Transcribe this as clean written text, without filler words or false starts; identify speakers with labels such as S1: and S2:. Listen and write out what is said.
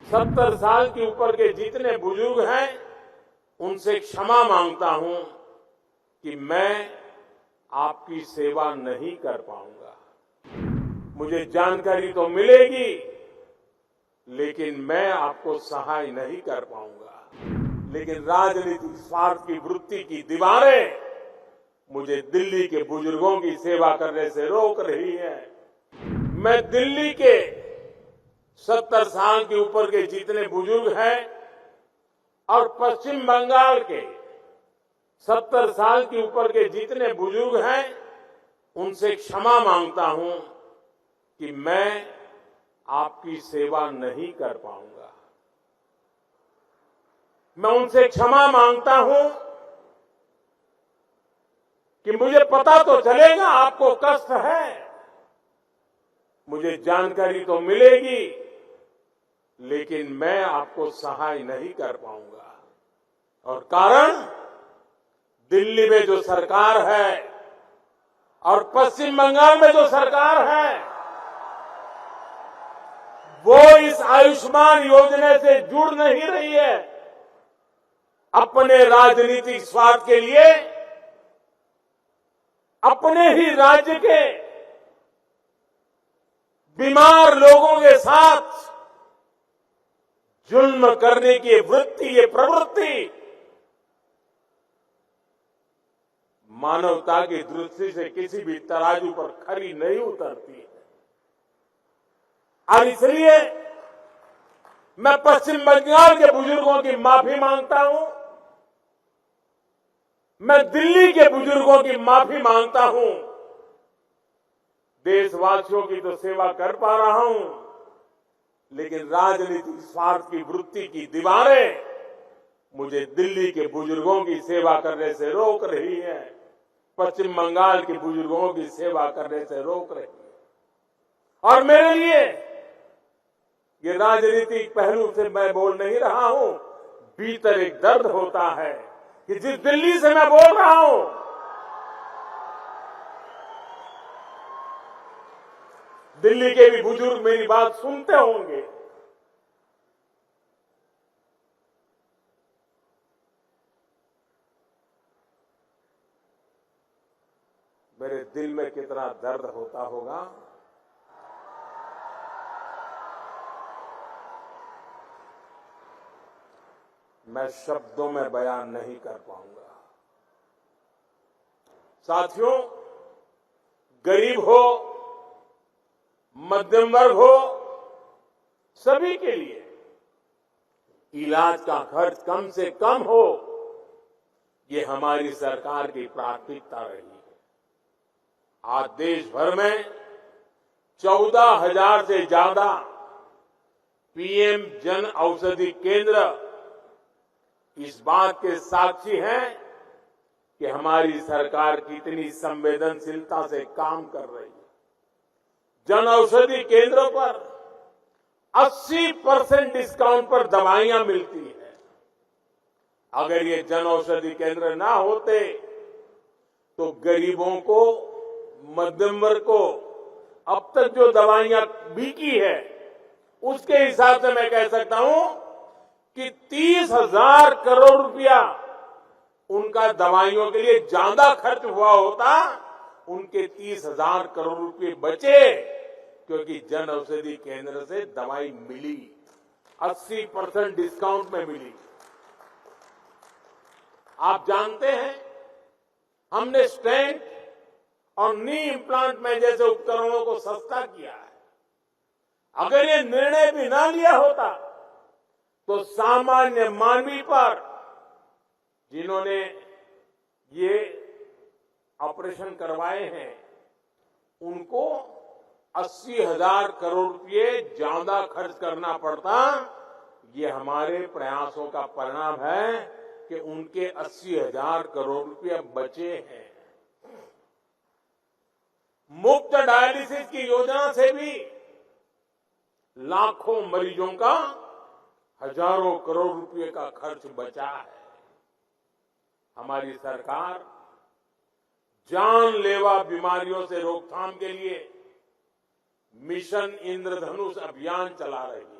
S1: 70 साल के ऊपर के जितने बुजुर्ग हैं उनसे क्षमा मांगता हूं कि मैं आपकी सेवा नहीं कर पाऊंगा। मुझे जानकारी तो मिलेगी, लेकिन मैं आपको सहाय नहीं कर पाऊंगा। लेकिन राजनीतिक स्वार्थ की वृत्ति की दीवारें मुझे दिल्ली के बुजुर्गों की सेवा करने से रोक रही है। मैं दिल्ली के 70 साल के ऊपर के जितने बुजुर्ग हैं और पश्चिम बंगाल के 70 साल के ऊपर के जितने बुजुर्ग हैं उनसे क्षमा मांगता हूं कि मैं आपकी सेवा नहीं कर पाऊंगा। मैं उनसे क्षमा मांगता हूं कि मुझे पता तो चलेगा आपको कष्ट है, मुझे जानकारी तो मिलेगी, लेकिन मैं आपको सहाय नहीं कर पाऊंगा। और कारण, दिल्ली में जो सरकार है और पश्चिम बंगाल में जो सरकार है वो इस आयुष्मान योजना से जुड़ नहीं रही है। अपने राजनीतिक स्वार्थ के लिए अपने ही राज्य के बीमार लोगों के साथ जुल्म करने की वृत्ति, ये प्रवृत्ति मानवता की दृष्टि से किसी भी तराजू पर खरी नहीं उतरती है। और इसलिए मैं पश्चिम बंगाल के बुजुर्गों की माफी मांगता हूं, मैं दिल्ली के बुजुर्गों की माफी मांगता हूं। देशवासियों की तो सेवा कर पा रहा हूं, लेकिन राजनीतिक स्वार्थ की वृत्ति की दीवारें मुझे दिल्ली के बुजुर्गों की सेवा करने से रोक रही है, पश्चिम बंगाल के बुजुर्गों की सेवा करने से रोक रही है। और मेरे लिए ये राजनीतिक पहलू से मैं बोल नहीं रहा हूं, भीतर एक दर्द होता है कि जिस दिल्ली से मैं बोल रहा हूं, दिल्ली के भी बुजुर्ग मेरी बात सुनते होंगे। मेरे दिल में कितना दर्द होता होगा। मैं शब्दों में बयान नहीं कर पाऊंगा। साथियों, गरीब हो, मध्यम वर्ग हो, सभी के लिए इलाज का खर्च कम से कम हो, ये हमारी सरकार की प्राथमिकता रही है। आज देश भर में 14,000 से ज्यादा पीएम जन औषधि केंद्र इस बात के साक्षी हैं कि हमारी सरकार कितनी संवेदनशीलता से काम कर रही है। जन औषधि केंद्रों पर 80% डिस्काउंट पर दवाइयां मिलती हैं। अगर ये जन औषधि केंद्र ना होते तो गरीबों को, मध्यम वर्ग को अब तक जो दवाइयां बिकी है उसके हिसाब से मैं कह सकता हूं कि 30,000 करोड़ रुपया उनका दवाइयों के लिए ज्यादा खर्च हुआ होता, उनके 30,000 करोड़ रुपए बचे, क्योंकि जन औषधि केंद्र से दवाई मिली, 80% डिस्काउंट में मिली। आप जानते हैं, हमने स्टेंट और नी इम्प्लांट में जैसे उपकरणों को सस्ता किया है। अगर ये निर्णय भी ना लिया होता तो सामान्य मानवी पर, जिन्होंने ये ऑपरेशन करवाए हैं, उनको 80,000 करोड़ रुपए ज्यादा खर्च करना पड़ता। ये हमारे प्रयासों का परिणाम है कि उनके 80,000 करोड़ रुपए बचे हैं। मुफ्त डायलिसिस की योजना से भी लाखों मरीजों का हजारों करोड़ रुपए का खर्च बचा है। हमारी सरकार जानलेवा बीमारियों से रोकथाम के लिए मिशन इंद्रधनुष अभियान चला रही है।